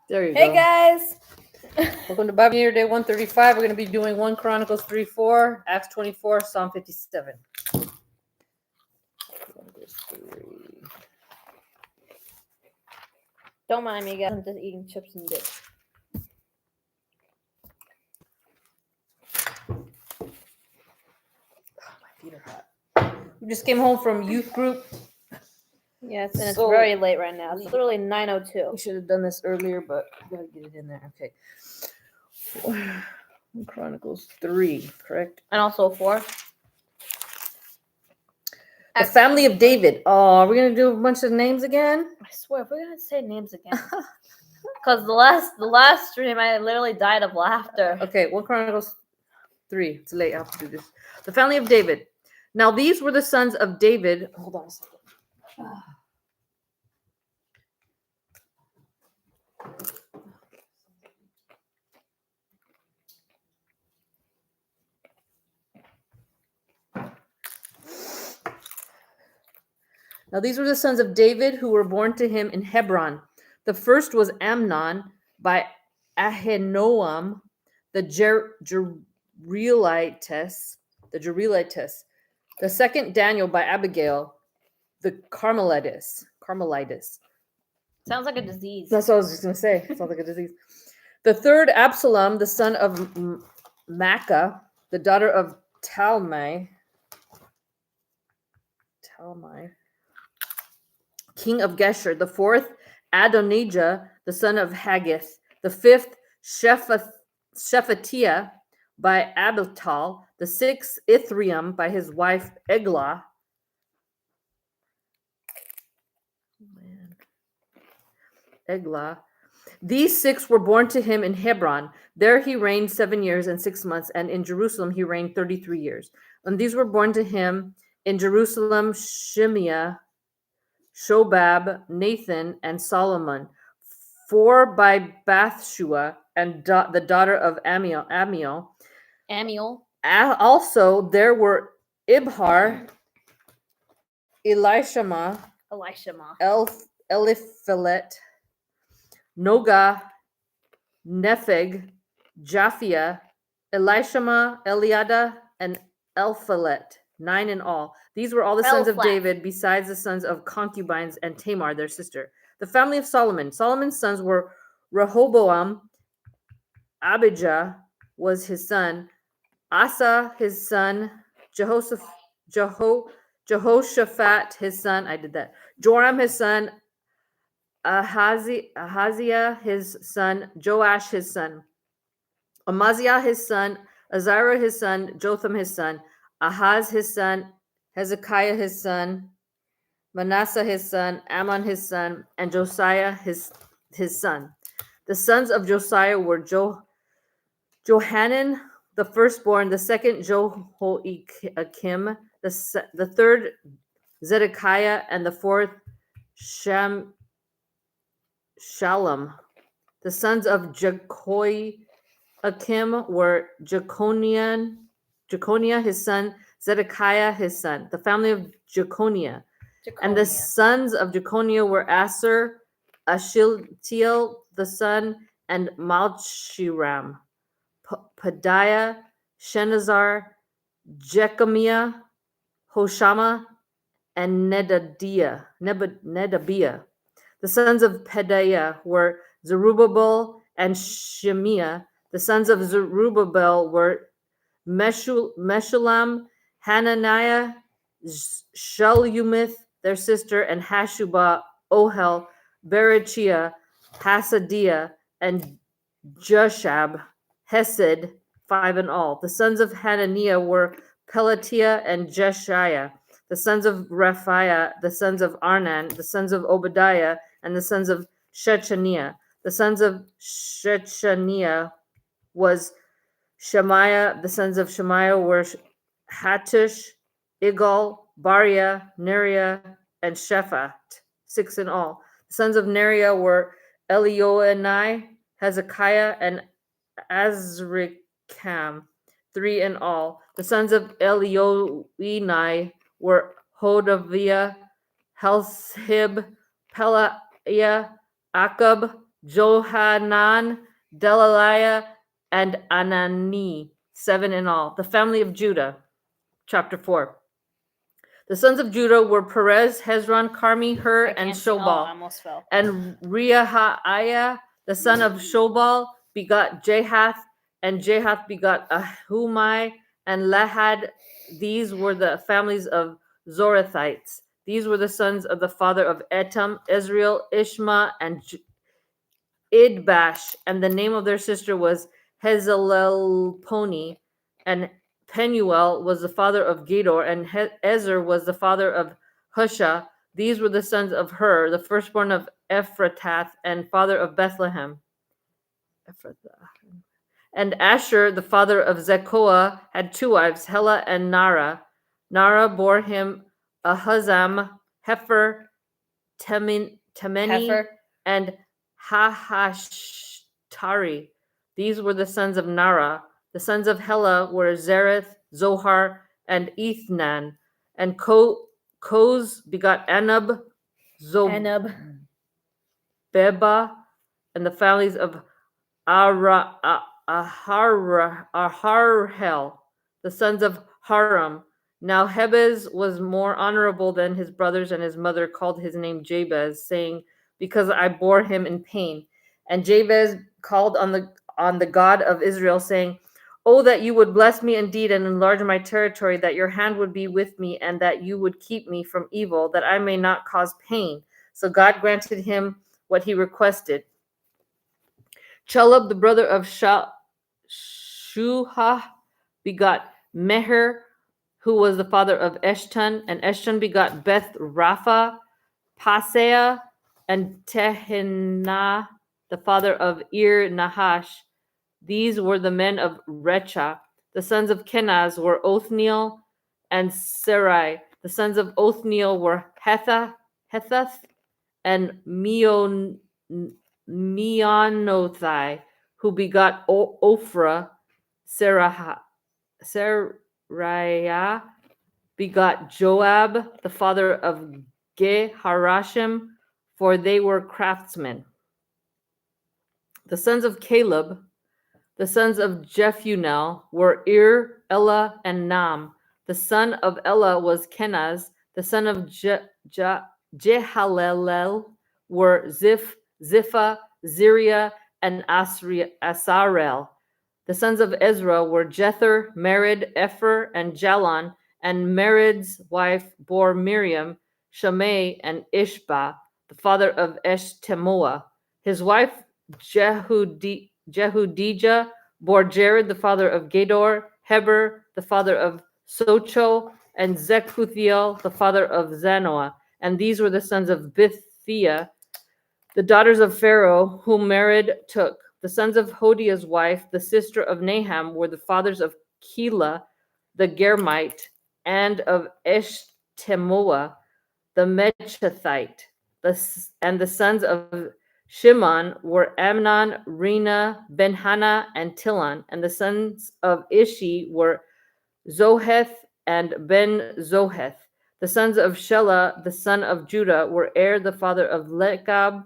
There you Hey go. guys! Welcome to Bible Year Day 135. We're going to be doing 1 Chronicles 3:4, Acts 24, Psalm 57. Chronicles 3. Don't mind me, guys. I'm just eating chips and dip. My feet are hot. We just came home from youth group. Yes, and it's So, very late right now. It's literally 9:02. We should have done this earlier, but we got to get it in there. Okay. 1 Chronicles 3, correct? And also 4. The family of David. Oh, are we going to do a bunch of names again? I swear, if we're gonna say names again. Because the last stream, I literally died of laughter. Okay, 1 Chronicles 3. It's late. I have to do this. The family of David. Now these were the sons of David. Hold on a second. Now these were the sons of David who were born to him in Hebron. The first was Amnon by Ahinoam, the Jerielites. The second Daniel by Abigail, the Carmelites. Sounds like a disease. That's what I was just going to say. It sounds like a disease. The third, Absalom, the son of Maacah, the daughter of Talmai, king of Geshur. The fourth, Adonijah, the son of Haggith. The fifth, Shephatiah by Abital. The sixth, Ithream by his wife Eglah. These 6 were born to him in Hebron. There he reigned 7 years and 6 months, and in Jerusalem he reigned 33 years. And these were born to him in Jerusalem: Shimea, Shobab, Nathan, and Solomon. 4 by Bathshua and the daughter of Amiel. Also there were Ibhar, Elishama, Eliphelet, Noga, Nepheg, Japhia, Elishama, Eliada, and Elphalet, 9 in all. These were all the sons of David, besides the sons of concubines and Tamar, their sister. The family of Solomon. Solomon's sons were Rehoboam, Abijah was his son, Asa his son, Jehoshaphat his son. I did that. Joram his son, Ahaziah his son, Joash his son, Amaziah his son, Azariah his son, Jotham his son, Ahaz his son, Hezekiah his son, Manasseh his son, Ammon his son, and Josiah his son. The sons of Josiah were Johanan, the firstborn, the second Jehoiakim, the third Zedekiah, and the fourth Shalom. The sons of Jehoiakim were Jeconiah his son, Zedekiah his son. The family of Jeconiah. And the sons of Jeconiah were Aser, Ashiltiel the son, and Malchiram, Padiah, Shenazar, Jechamiah, Hoshama, and Nedabiah. The sons of Pedaiah were Zerubbabel and Shemiah. The sons of Zerubbabel were Meshullam, Hananiah, Shalumith, their sister, and Hashubah, Ohel, Berechiah, Hasadiah, and Jushab, Hesed, 5 in all. The sons of Hananiah were Pelatiah and Jeshiah. The sons of Raphiah, the sons of Arnan, the sons of Obadiah, and the sons of Shechaniah. The sons of Shechaniah was Shemaiah. The sons of Shemaiah were Hattush, Igal, Bariah, Neriah, and Shephat, 6 in all. The sons of Neriah were Elioenai, Hezekiah, and Azrikam, 3 in all. The sons of Elioenai were Hodaviah, Helshib, Pelaiah, Akab, Johanan, Delaliah, and Anani, 7 in all. The family of Judah, chapter 4. The sons of Judah were Perez, Hezron, Carmi, Hur, and I Shobal. almost fell. And Reahiah, the son of Shobal, begot Jahath, and Jahath begot Ahumai and Lahad. These were the families of Zorathites. These were the sons of the father of Etam, Israel, Ishma, and Idbash, and the name of their sister was Hazelelponi, and Penuel was the father of Gedor, and Ezer was the father of Husha. These were the sons of Hur, the firstborn of Ephrathah, and father of Bethlehem. And Asher, the father of Zekoah, had 2 wives, Hela and Nara. Nara bore him Ahazam, Hefer, Temeni, Heifer. and Hahashtari. These were the sons of Nara. The sons of Hela were Zereth, Zohar, and Ethnan. And Koz begot Anub, Anub. Zobeba, and the families of Aharhel, the sons of Haram. Now Hebez was more honorable than his brothers, and his mother called his name Jabez, saying, "Because I bore him in pain." And Jabez called on the God of Israel, saying, "Oh, that you would bless me indeed and enlarge my territory, that your hand would be with me, and that you would keep me from evil, that I may not cause pain." So God granted him what he requested. Chelub, the brother of Shuha, begot Meher, who was the father of Eshton, and Eshton begot Beth Rapha, Pasea, and Tehinah, the father of Ir Nahash. These were the men of Recha. The sons of Kenaz were Othniel and Sarai. The sons of Othniel were Hethath and Meonothai, who begot Ophrah. Seraiah begot Joab, the father of Geharashim, for they were craftsmen. The sons of Caleb, the sons of Jephunnel, were Ir, Ella, and Nam. The son of Ella was Kenaz. The son of Jehalelel were Zipha, Ziriah, and Asarel. The sons of Ezra were Jether, Merid, Epher, and Jalon, and Merid's wife bore Miriam, Shammai, and Ishba, the father of Eshtemoa. His wife Jehudijah bore Jared, the father of Gedor, Heber, the father of Socho, and Zekuthiel, the father of Zanoah. And these were the sons of Bithia, the daughters of Pharaoh, whom Merid took. The sons of Hodiah's wife, the sister of Naham, were the fathers of Keilah, the Germite, and of Eshtemoa, the Mechathite. And the sons of Shimon were Amnon, Rena, Benhana, and Tilon. And the sons of Ishi were Zoheth and Ben Zoheth. The sons of Shelah, the son of Judah, were Er, the father of Lekah,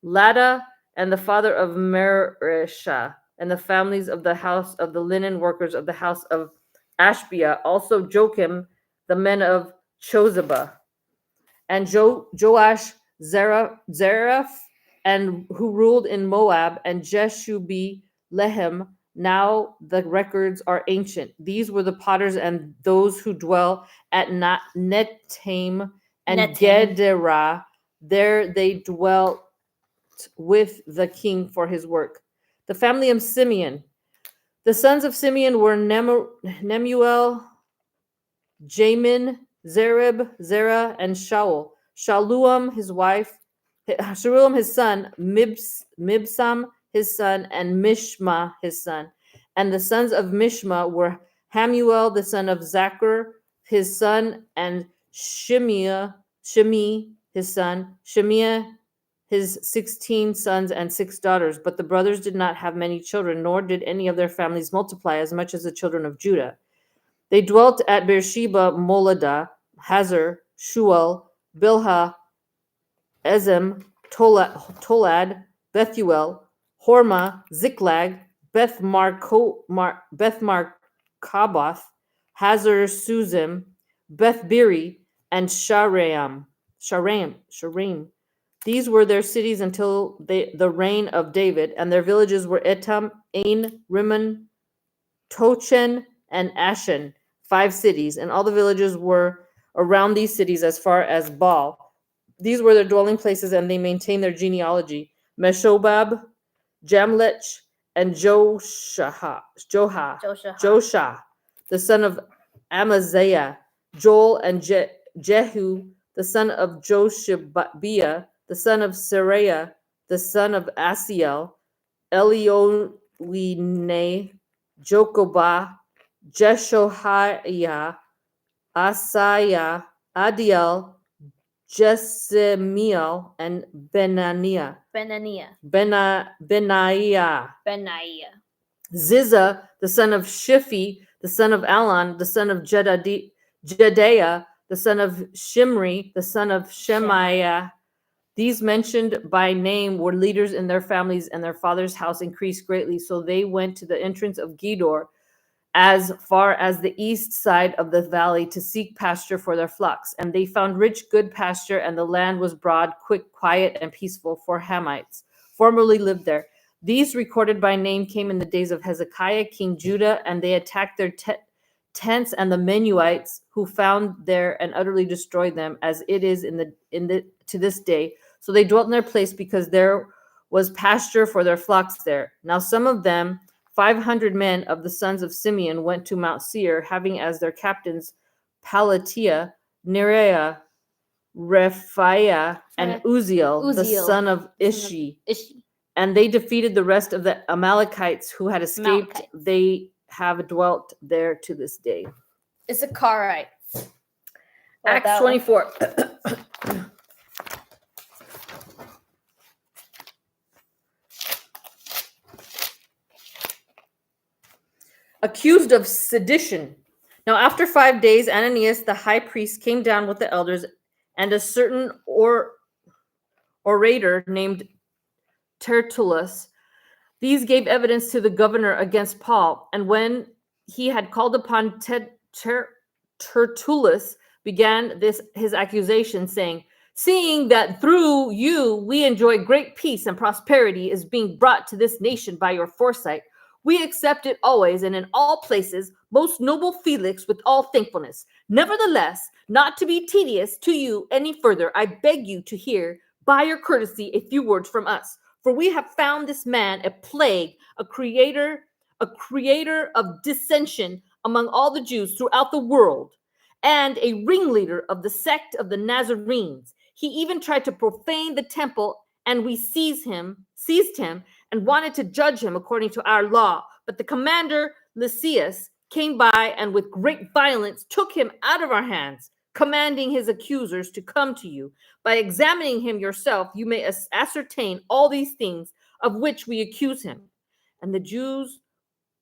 Lada, and the father of Meresha, and the families of the house of the linen workers of the house of Ashbia, also Joachim, the men of Chozeba, and Joash, Zareph, and who ruled in Moab, and Jeshubi Lehem. Now the records are ancient. These were the potters and those who dwell at Netaim and Netaim. Gederah. There they dwelt with the king for his work. The family of Simeon. The sons of Simeon were Nemuel, Jamin, Zerib, Zerah, and Shaul. Shalom, his wife, Shalom, his son, Mibsam, his son, and Mishma, his son. And the sons of Mishma were Hamuel, the son of Zachar, his son, and Shemi, his son, Shemiah, his 16 sons and 6 daughters. But the brothers did not have many children, nor did any of their families multiply as much as the children of Judah. They dwelt at Beersheba, Moladah, Hazar, Shual, Bilhah, Ezem, Tolad, Bethuel, Hormah, Ziklag, Beth Markaboth, Hazar Suzim, Beth Biri, and Sharim. These were their cities until the reign of David, and their villages were Etam, Ain, Rimmon, Tochen, and Ashen, 5 cities, and all the villages were around these cities as far as Baal. These were their dwelling places, and they maintained their genealogy. Meshobab, Jamlech, and Joshua. Josha, the son of Amaziah, Joel and Jehu, the son of Joshabiah, the son of Seraiah, the son of Asiel, Elioenai, Jokobah, Jeshoiah, Asaiah, Adiel, Jesemiel, and Benaiah. Benaiah. Ziza, the son of Shiphi, the son of Alon, the son of Jedaiah, the son of Shimri, the son of Shemaiah. These mentioned by name were leaders in their families, and their father's house increased greatly. So they went to the entrance of Gedor, as far as the east side of the valley, to seek pasture for their flocks. And they found rich, good pasture, and the land was broad, quiet, and peaceful, for Hamites formerly lived there. These, recorded by name, came in the days of Hezekiah, King Judah, and they attacked their tents and the Menuites, who found there, and utterly destroyed them, as it is to this day. So they dwelt in their place, because there was pasture for their flocks there. Now some of them, 500 men of the sons of Simeon, went to Mount Seir, having as their captains Palatiah, Nereah, Rephaiah, and Uziel, the son of Ishi. And they defeated the rest of the Amalekites who had escaped. They have dwelt there to this day. Issacharites. Acts 24. Accused of sedition. Now, after 5 days, Ananias the high priest came down with the elders, and a certain orator named Tertullus. These gave evidence to the governor against Paul, and when he had called upon Tertullus, began his accusation, saying, "Seeing that through you we enjoy great peace and prosperity is being brought to this nation by your foresight, we accept it always and in all places, most noble Felix, with all thankfulness. Nevertheless, not to be tedious to you any further, I beg you to hear by your courtesy a few words from us. For we have found this man a plague, a creator of dissension among all the Jews throughout the world, and a ringleader of the sect of the Nazarenes. He even tried to profane the temple, and we seized him, and wanted to judge him according to our law. But the commander Lysias came by and with great violence took him out of our hands, commanding his accusers to come to you. By examining him yourself, you may ascertain all these things of which we accuse him." And the Jews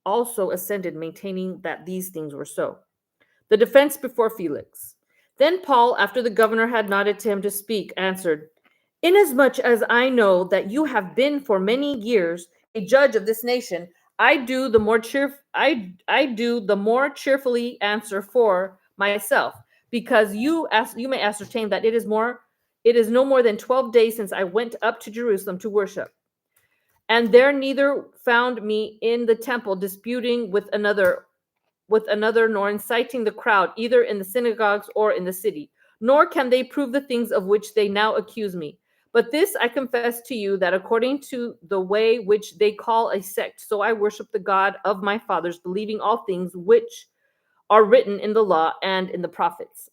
also assented, maintaining that these things were so. The defense before Felix. Then Paul, after the governor had nodded to him to speak, answered, "Inasmuch as I know that you have been for many years a judge of this nation, I do the more cheerfully answer for myself, because you may ascertain that it is no more than 12 days since I went up to Jerusalem to worship, and there neither found me in the temple disputing with another, nor inciting the crowd, either in the synagogues or in the city. Nor can they prove the things of which they now accuse me. But this I confess to you, that according to the way which they call a sect, so I worship the God of my fathers, believing all things which are written in the law and in the prophets.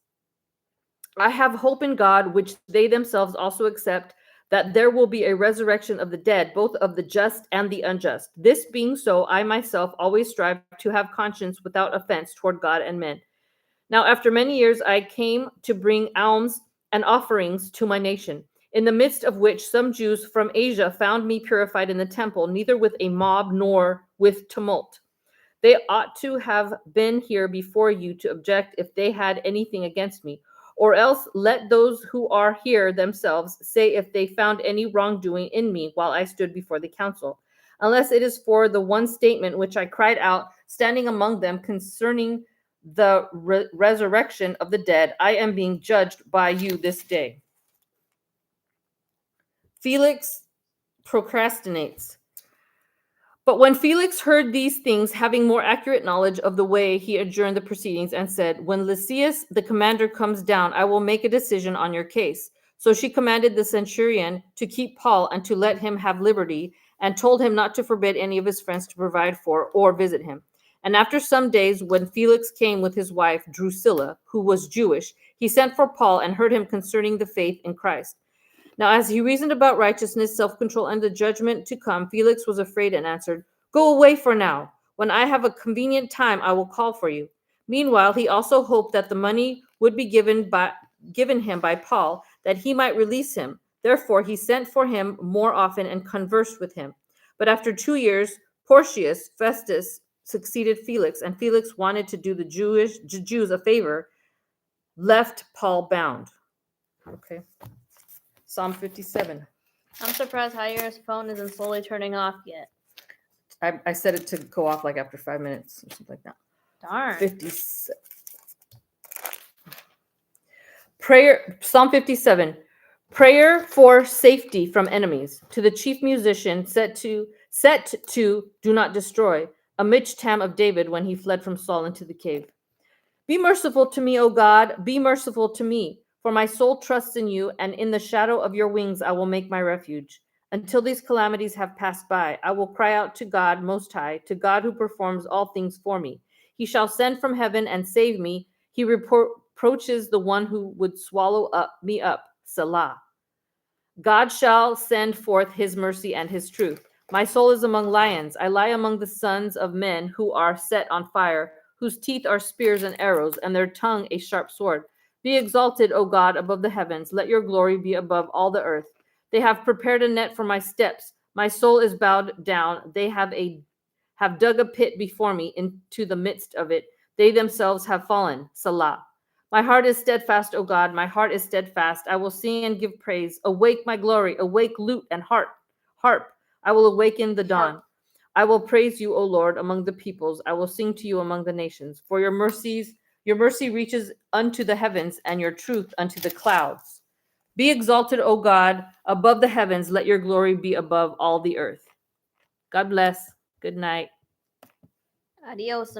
I have hope in God, which they themselves also accept, that there will be a resurrection of the dead, both of the just and the unjust. This being so, I myself always strive to have conscience without offense toward God and men. Now, after many years, I came to bring alms and offerings to my nation, in the midst of which some Jews from Asia found me purified in the temple, neither with a mob nor with tumult. They ought to have been here before you to object if they had anything against me. Or else let those who are here themselves say if they found any wrongdoing in me while I stood before the council. Unless it is for the one statement which I cried out, standing among them concerning the resurrection of the dead, I am being judged by you this day. Felix procrastinates. But when Felix heard these things, having more accurate knowledge of the way, he adjourned the proceedings and said, When Lysias the commander comes down, I will make a decision on your case. So she commanded the centurion to keep Paul and to let him have liberty, and told him not to forbid any of his friends to provide for or visit him. And after some days, when Felix came with his wife Drusilla, who was Jewish, he sent for Paul and heard him concerning the faith in Christ. Now, as he reasoned about righteousness, self control, and the judgment to come, Felix was afraid and answered, Go away for now. When I have a convenient time, I will call for you. Meanwhile, he also hoped that the money would be given him by Paul, that he might release him. Therefore, he sent for him more often and conversed with him. But after 2 years, Porcius Festus succeeded Felix, and Felix wanted to do the Jews a favor, left Paul bound. Okay. Psalm 57. I'm surprised Jair's phone isn't slowly turning off yet. I set it to go off like after 5 minutes or something like that. Darn. 57. Prayer, Psalm 57. Prayer for safety from enemies. To the chief musician, set to do not destroy, a michtam of David when he fled from Saul into the cave. Be merciful to me, O God, be merciful to me, for my soul trusts in you, and in the shadow of your wings I will make my refuge. Until these calamities have passed by, I will cry out to God Most High, to God who performs all things for me. He shall send from heaven and save me. He reproaches the one who would swallow me up. Selah. God shall send forth his mercy and his truth. My soul is among lions. I lie among the sons of men who are set on fire, whose teeth are spears and arrows, and their tongue a sharp sword. Be exalted, O God, above the heavens. Let your glory be above all the earth. They have prepared a net for my steps. My soul is bowed down. They have dug a pit before me into the midst of it. They themselves have fallen. Salah. My heart is steadfast, O God. My heart is steadfast. I will sing and give praise. Awake, my glory. Awake, lute and harp. Harp. I will awaken the dawn. I will praise you, O Lord, among the peoples. I will sing to you among the nations. For your mercy reaches unto the heavens, and your truth unto the clouds. Be exalted, O God, above the heavens. Let your glory be above all the earth. God bless. Good night. Adios,